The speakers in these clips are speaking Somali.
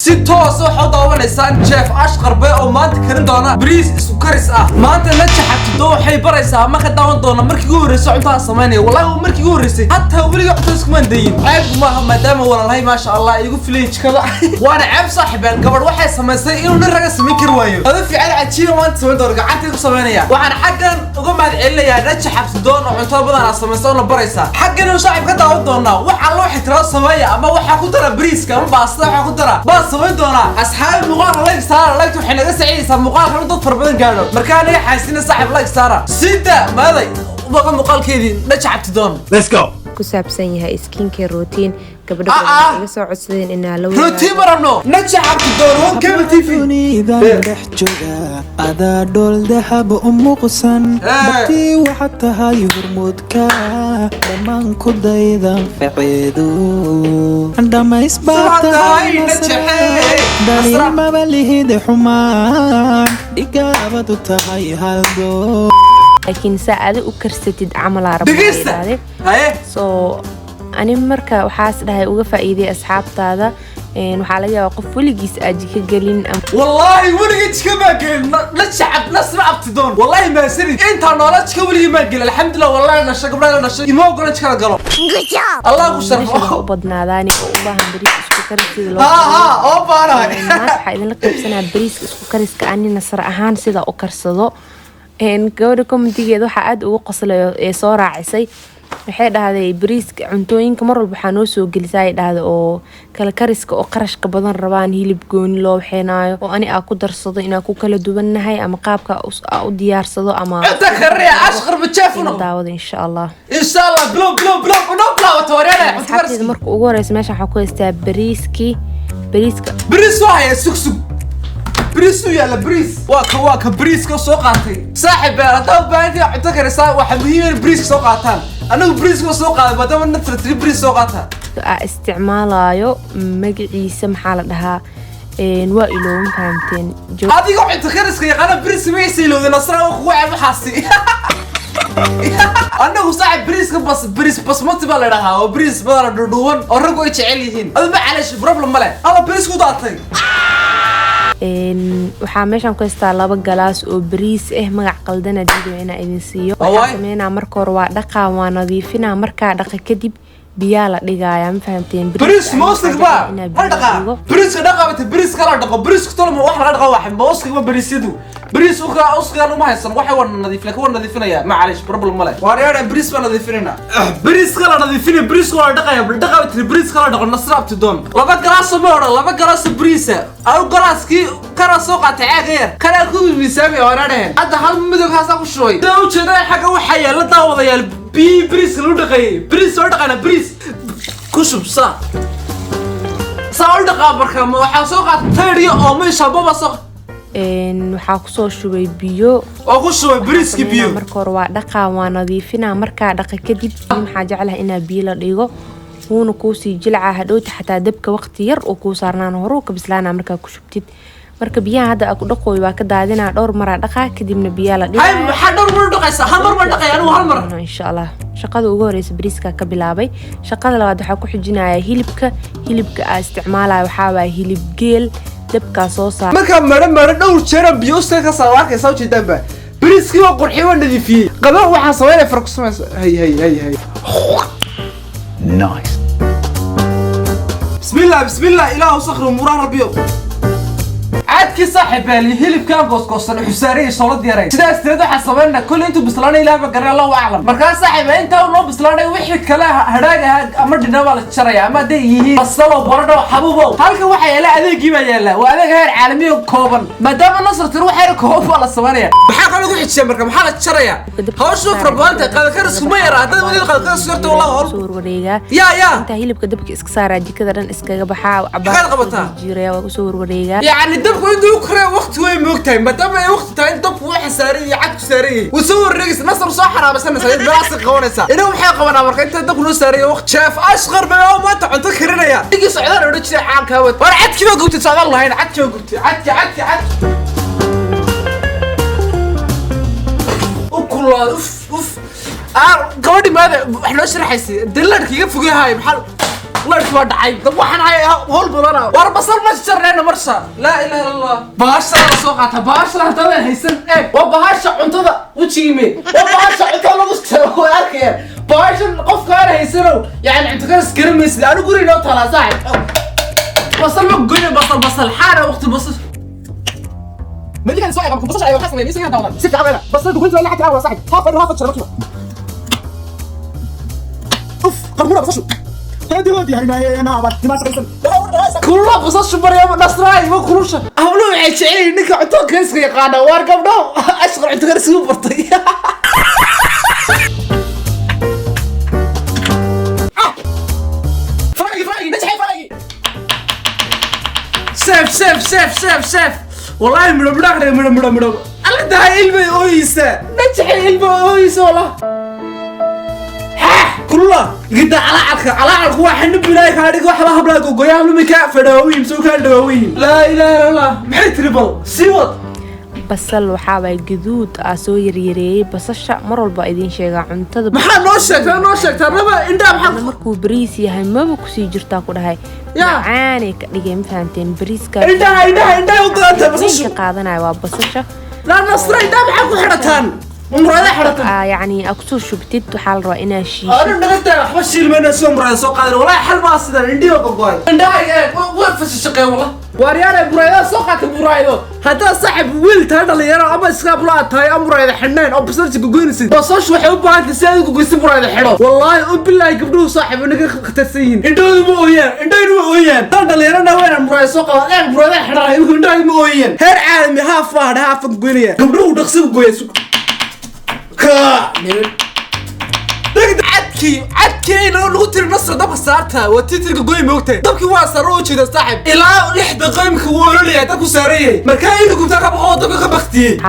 si toos ah waxaad daawanaysaa Chef Ashqar Bey oo maanta karin doona bariis isku karis ah maanta la jaxabto waxay baraysaa ma ka daawan doona markii ugu horeysay cuntada sameynay wallahi markii ugu horeysay hatta waliga cuntada isku mandayin ayb ma maadaama walaalahay ma sha Allah igu filay jikada waana ceeb saaxiibaan gabadh waxay sameysay inuu nin raga sameyn kar waayo hada fiican cajiib maanta sameyn doona gacanta ku sameynaya waxaan xaggan uga mahad celinayaa la jaxabto doona cuntada badan sameysay oo baraysaa xaggan uu saaxiib ka daawan doona waxa loo xitraa sameeya ama waxa ku dara bariiska ama baasta waxa ku dara sameyn doona asxaab muqaal like saara like waxay naga saciidaysaa muqaalka dad farbadan gaadho markaa aniga xaasina saaxiib like saara sida maaday uga muqaalkeedii la jacabti doon let's go ku saabsan yahay skincare routine gabadha iga soo codsadeen inaa la routine marano la jacabti doon oo cable tv dhex jooga ada dhol dahab umuqsan bati waxa tahay hormoodka dhamaan ku daydan faceedo andama isbaatay dalima balihide xumaan igabadu tahay haldo laakiin saacado u karsatid camal arabada soo ani marka waxaas dhahay uga faa'iiday asxaabtaada waxa laga yaabaa qof waligiis aji ka galin wallahi waligiis ka ma galin la shacab nasra abtidoon wallahi ma sari inta nolol ka waligi ma galin alxamdulillah wallahi nasha gabdhaha nasha imo golan ka galo allah ku sharfo badnaadaani oo u baahan bariis isku karisida loo oo baarahay waxa idin la qaybsanaa bariis isku kariska ani nasra ahaan sida u karsado gabadha commentigeeda waxa aad ugu qoslayo ee soo raacisay waxay dhahday bariiska cuntooyinka mar walba waxa noo soo gelisay dhahday oo kala kariska oo qarashka badan rabaan hilib gooni loo waxeenaayo oo ani ku darsado inaan ku kala duwanahay ama qaabka u diyaarsado ama inta kariya ashqar bajafno daawada insha Allah blo tooriyada xabtida marka ugu horeysa meesha waxa ku haystaa bariiska bariis waaya sugsug بريسو يلا بريس واك بريس كو سو قاتay صاحب هذا باانتي cunto karisa waxa muhiim بريس soo qaataan anagu بريس ko soo qaaday badama naftirti بريس soo qaata isticmaalayo magaciisa maxaa la dhahaa waa ilooyin fahamteen adiga cunto kariska yaqaan بريس ma isiilowday nasra oo ku waxa waxaasi anagu صاحب بريس bas mati baa la dhahaa oo بريس badana dhuudhuwan oo rag ay jecel yihiin adma calash problem male ala بريس ku daatay waxaa meeshan ku haystaa 2 galaas oo bariis ah magac qaldana diido inaan idin siiyo waxaan sameynaa marka hore waa dhaqaa waa nadiifinaa marka dhaqa kadib biyaa la dhigaaya ma fahamteen bariis moosig ba dhaqa bariis dhaqa bariis kala dhaqo bariis tolmo wax la dhaqo wax moosig ma bariisidu bariis usqa uma haysan waxa wan nadiif laakiin wan nadiifinaya ma calash problem male waa reer bariis ba nadiifinayna bariis kala nadiifina bariis waa dhaqaya dhaqa bariis kala dhaqo nasraabti doon 2 galaas ma hore 2 galaas bariis aw galaaski kara soo qaatay caagayar kala ku miisaamay horaadeen hadda hal midog haasa ku shooy daa u jeedaa xaga waxa yaala daawadayaal bariis lu dhaqay bariis soo dhaqana bariis ku shubsa soo dhaqa marka waxa soo qaatay oo meesha baba soo waxaa ku soo shubay biyo oo ku shubay bariiski biyo marka hore waa dhaqaa waa nadiifinaa marka dhaqa kadib maxaa jecelahay inaa biyo la dhigo wuuna ku sii jilca hadhowta xataa dabka waqti yar oo ku saarnaan hore ka bislaana marka ku shubtid marka biyaha hadda aku dhaqooy waa ka daadinaa dhowr mar dhaqaa kadibna biyo la dhigo hay waxa dhowr mar dhaqaysa hal mar dhaqay anigu hal mar insha Allah shaqada ugu horeysa bariiska ka bilaabay shaqada labaad waxa ku xijinaya hilibka aan isticmaalayo waxa waa hilib geel dabka soo saar marka mara dhowr jeer biyo ka saarka soo jeedaba bariiski waa qurxiyo nadiifiyay qaba waxa sameeyay farq sameeyay hay nice بسم الله إله وصخر ومراه ربيو عادكي صاحب اللي هلب كان قوس الحساري صولد ديارين سدا استريدو حسبنا كل انتو بسلاني لا بقري الله اعلم مركا صاحب انت ونو بسلاني وخي كلا هداغا اما دينابا لا جريا اما دي بسلو بردو حبوبو halka waxa yaala adeegi ba yaala waa adeeg heer caalami oo kooban maadaama nasr tir waxa heer koob wala sameeyaa waxa kale ugu xijay marka maxaa la jaraya hawshu farbaanta qadka isku yara hadda wadi qadka suurta wallahi hor soo wareega ya inta hilibka dabka iska saaraa jikada dhan iskaga baxaa cabaa jireeya waa soo wareega yani dabku intuu kare waqti way moogtahay maadaama ay waqti tahay dabku waxa saaray cad ku saaray wuu wareegis nasr soo xaraabasan baas qabanaysa inuu waxa qabanaa marka inta dabku loo saaray waqti Chef Ashqar Bey oo maanta cunto karinaya digi socdaan oo dhajay caanka wad war cadki ma gubtay socdaan lahayn cadki ma gubtay cadki ukulaad uf gabadhi maada wax loo sharaxaysay dilarkiga fogahay maxal لا تودعي waxaan hay hol badan war basal ma jarreeno باشا لا اله الا الله باشا سوقتها باشا هذا هيسن ايه وباشا عنتدا وجيمي وباشا عنتدا لو استوى اركي باشا قف كان هيسنو يعني انت كان سكرميس انا غوري لو طلع صاحب بصل ما قولي بصل حاره وقت بصل ما كان صاحب ما كنتش ايوه حسن ليس هذا والله ست عمله بس انت قلت له حتى هو صاحب هافر شربته اوف قرمونا بصشو هادي هنا انا عبد ما سكن كله بصش مريم نصراي ما كلوش اولو waxay jecel ninka cunto kayska yaqaan war gabdho ashqar cunto kayska u bartay فراقي نجحي فراقي سيف والله مدمر الله ده علمي اويسه نجحي علمي اويسه والله كله قد على عرق واحد نبلاي هذيك واحد هبلا غوغيا لميكا فداوين سو كان داوين لا اله الا الله maxay tribal siwad basal waxaa way gaduud ah soo yaryareyay basasha mar walba idin sheega cuntada maxaa noo sheegtaa raba inta maxaa markuu bariis yahay maba ku sii jirtaa ku dhahay caani ka dhigay ma fahanteen bariiska inta u qaata basasha ka qaadanay waa basasha la nasra inta maxaa ku xirataan umrada xiratan يعني أكسو شبتت وحال رأينا شيء أنا نقدر أحبش المنا سمرة سوق هذا ولا حل ما أصدر عندي وقاي عندها وقف الشقة والله واريانا برايدا سوقك برايدا هذا صاحب ويلت هذا اللي يرى أما سكابلات هاي أمر هذا حنان أو بصرت جوجينسي بصش وحب هذا السيد جوجينسي برايدا حلو والله بالله يقبلوا صاحب إنك ختسين أنتوا مؤيان هذا اللي يرانا وين برايدا سوق هذا برايدا حلو يقول أنتوا مؤيان هر عالمي هاف جوجينيا قبلوا دخسوا جوجينسي عدكي لو تري نصر دبك صارتها وتيتر قوي موتة دبكي واصل روجي ده صاحب إلى لحد قيم كوولو لي دبكو سارية مركاي إنكم تاكب أو دبك بختي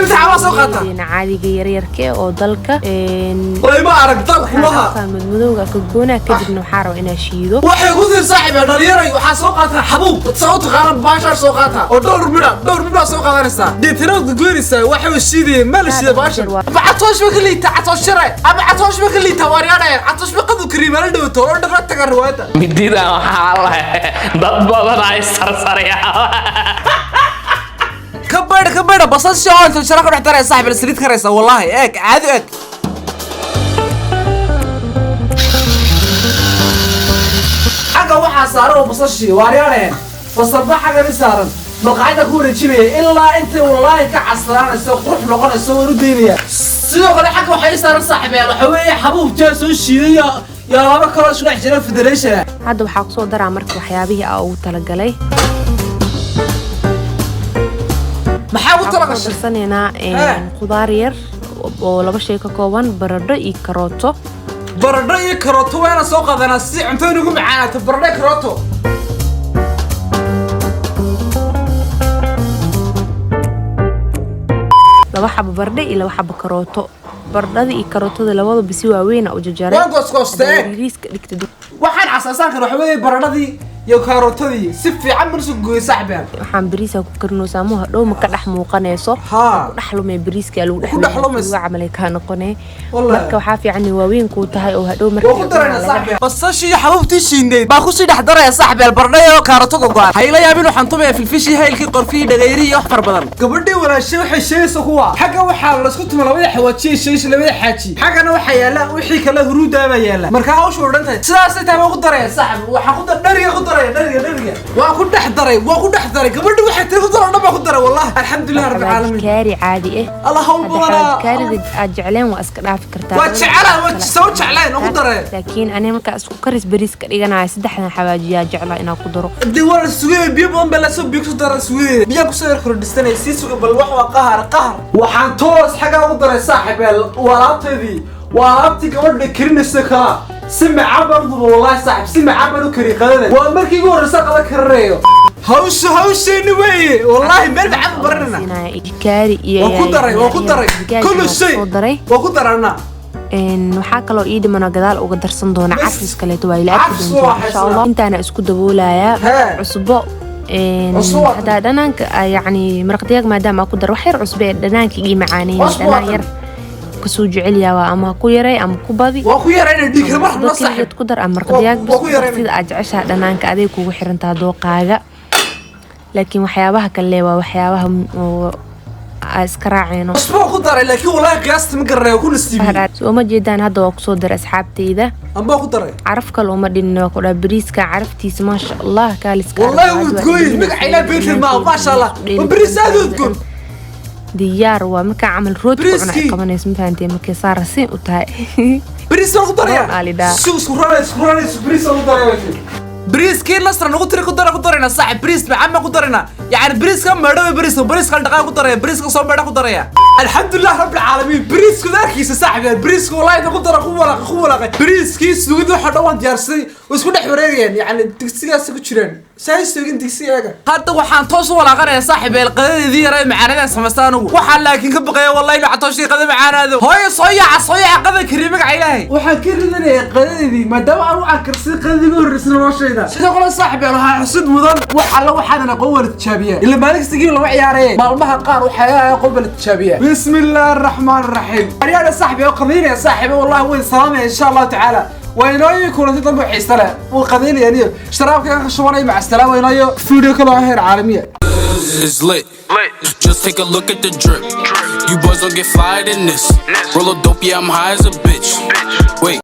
إمتى عواص وقتها عادي غير كي أو دلك والله ما أعرف دلك والله من مدوغا كجونا كده إنه حارو إنا شيدو waxay ku dir saaxiib dhalinyaro waxa soo qaata xabuub soo taqaan baashar soo qaata oo dhowr midna soo qaadanaysa deetirada goorisa waxa shiideen mal shiida baashar bacatosh ma kaliita catosh sharay ama catosh ma kaliita wariyada catosh ma qadu kariimal dhawto oo dhaqa taga riwaayada midida waxa Allah dad badan ay sarsaraya كبر بصص شو أنت شركة محترمة صاحب السرير كريسة والله إيك عادي إيك حاجة واحد صاروا بصشي واريانه فصباح حاجة نسارن مقعدة كورة شبيه إلا أنت والله كعصران السوق روح لقنا السوق ردينية سيدو كده حاجة واحد صار صاحب يا حوي حبوب جالس وشي يا ما كلا شو نحجنا في دريشة هذا وحاق صو درع مرك وحيابيه أو تلقلي محاول تلقى درسانينا خضار ير ولبا شيء كوban baradho iyo karooto baradho iyo karooto waana soo qaadana si cuntada ugu macaanaato baradho karooto laba xabo baradho iyo laba xabo karooto baradhada iyo karootada labada bisi waaweyn oo jajaray waan goosgoostay riiska dhigtay waxaan xasaasan karo waxa weeye baradhadii iyo karootadii si fiican ma soo gooyay saaxiibaan waxaan bariiska ku karnoosaa ma hadhow ma ka dhex muuqanayso ha ku dhaxlumay bariiska lagu dhex dhaxlumayso camalay ka noqonay marka waxa fiican waaweyn ku tahay oo hadhow marka ku darayna saaxiib basashi xabubti shiindeed baa ku sii dhex daraya saaxiib baradho iyo karooto go'an hayla yaabin waxaan tumay filfishi haylkii qorfii dhagayri iyo xar badan gabadhii walaashay waxay sheegaysaa kuwa xaga waxa la isku tumay labada xawaaji sheesh labada xaaji xagana waxa yaala wixii kala huruuda ba yaala marka hawshu u dhantay sidaas ay tahay ugu daraya saaxiib waxa ku dhariga ku درجة وأكون دحضري قبل واحد تفضل أنا باخد درجة والله الحمد لله رب العالمين كاري عادي إيه اللهم بارك كاري أجعلين وأسكت على فكرة وتشعلها وتسوي شعلين أخد درجة لكن أنا ما كأسكو كريس بريس كريجنا عايز دحنا حواجي أجعلها أنا أقدره الدول السوية بيبون بلا سو بيكسو در السوية بيكسو ير كردستان يسيسو بالوحوة قهر وحن توس حاجة أقدر صاحب الورابتي وابتي قبل كرين السكا سمع عبر والله صاحب سمع عبر وكري قلنا وامرك يقول رساق لك الريو هوش نوي والله مرد عم برنا كاري وقدري كل شيء وقدرنا إن وحكلو إيد من الجدال وقدرسن دون عكس كليتو ويلا إن شاء الله أنت أنا أسكت بولا يا عصبة إن هذا دنانك يعني مرقديك ما دام أقدر وحير عصبة دنانك يجي معاني دناير كسو جعليا وأما كويري أما كوبادي وكويري نديك مرة صح تقدر أما مرقديك بس سيد أجعشها دنانك أديك وحير أنت دوقاجا laakiin waxyaabaha kale waa waxyaabaha iska raacayno cusbo ku daray laakiin wallahi qiyaasta ma garanayo ku nastiibiyay soo ma jeedaan hadda waa kusoo daray asxaabteyda amba ku daray caraf kale uma dhinno ku dhaa bariiska caraftiisa maasha allah kaaliska wallahi udgoyn magacayna beetil ma sha allah bariis aad udgoyn diyaar waa marka camal rood ku cunay qabanayso ma fahanteen markay saarasi u tahay bariis ku daraya isku raray bariis ku daraya بريس كين نصر نقول تري كدرنا صاحب بريس معمى كدرنا يعني بريس كم مرة بريس قال دقائق كدريا بريس كصوم مرة كدريا الحمد لله رب العالمين بريس كذا كيس صاحب بريس والله إذا كدر خولا بريس كيس نقول حدا وان جارسي وسكون حوريين يعني تكسير سكتشرين سايس تقين تكسير هذا وحان توصل ولا غير يا صاحب القضية ذي راي معنا سمستانو وحال لكن كبقى والله ما عطوش قضية معنا هذا هاي صيع قضية كريمك عيلاهي وحكر لنا القضية ذي ما دام أروح أكرسي قضية ورسنا ما شيء سيدا قول صاحبي أنا حسد مدن وحلا وحدنا قوة التشابية اللي مالك تجيب له عيارين مالمها قار وحياة قوة التشابية بسم الله الرحمن الرحيم يا صاحبي وقضيني يا صاحبي والله وين سلامة إن شاء الله تعالى وينو يكون تطبع حيستلا وقضيني يعني اشتراك كان شواني مع السلامة وينو فيديو كله هير عالمية It's lit. Just take a look at the drip. You boys don't get fired in this. Roll a dope, yeah, I'm high as a bitch. Wait.